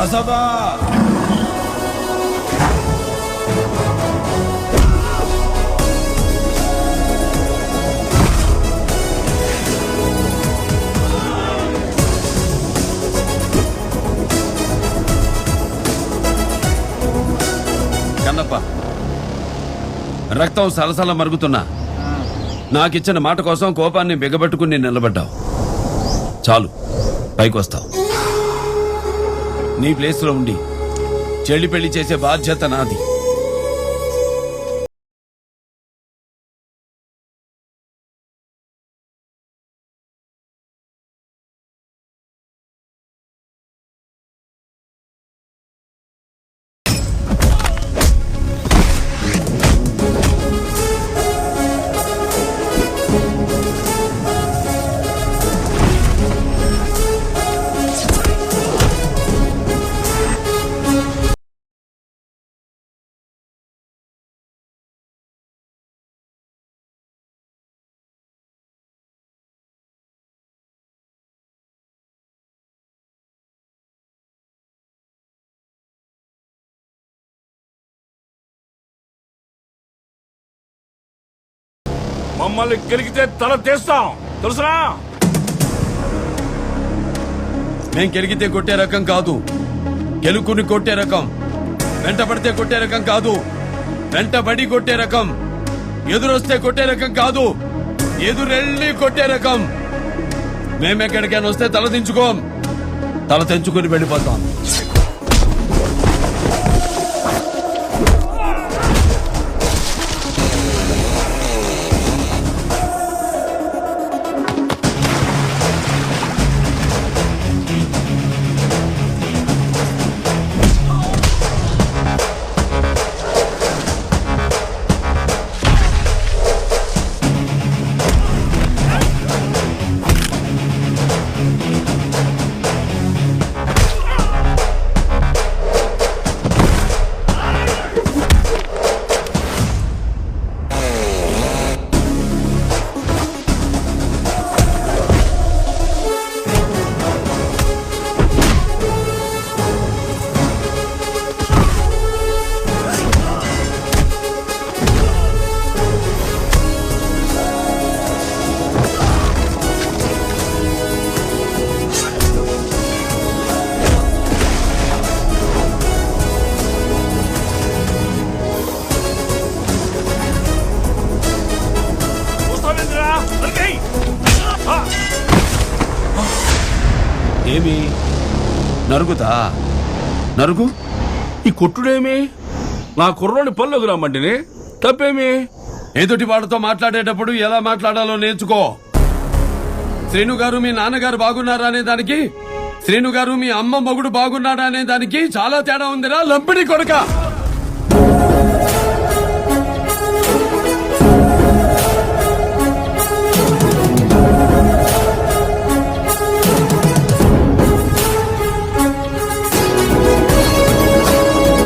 బసవా కన్నప్ప, రక్తం సలసల మరుగుతున్నా నాకిచ్చిన మాట కోసం కోపాన్ని బిగబట్టుకుని నిలబడ్డావు. చాలు, పైకి వస్తావు. నీ ప్లేస్లో ఉండి చెల్లి పెళ్లి చేసే బాధ్యత నాది. మమ్మల్ని గెలిగితే తల తీస్తాం, తెలుసునా? మేం గెలిగితే కొట్టే రకం కాదు, గెలుకుని కొట్టే రకం. వెంటబడితే కొట్టే రకం కాదు, వెంటబడి కొట్టే రకం. ఎదురొస్తే కొట్టే రకం కాదు, ఎదురెళ్ళి కొట్టే రకం. మేమెక్కడికైనా వస్తే తల దించుకోం, తల తెంచుకుని వెళ్ళిపోతాం. ఏమి నరుగుతా? నరుగు. ఈ కొట్టుడేమి? నా కుర్రోని పళ్ళకు రమ్మంటిని, తప్పేమి? ఎదుటి వాడితో మాట్లాడేటప్పుడు ఎలా మాట్లాడాలో నేర్చుకో. శ్రీను గారు మీ నాన్నగారు బాగున్నారా అనే దానికి, శ్రీను గారు మీ అమ్మ మొగుడు బాగున్నాడా అనే దానికి చాలా తేడా ఉందిరా లంపిడి కొడక.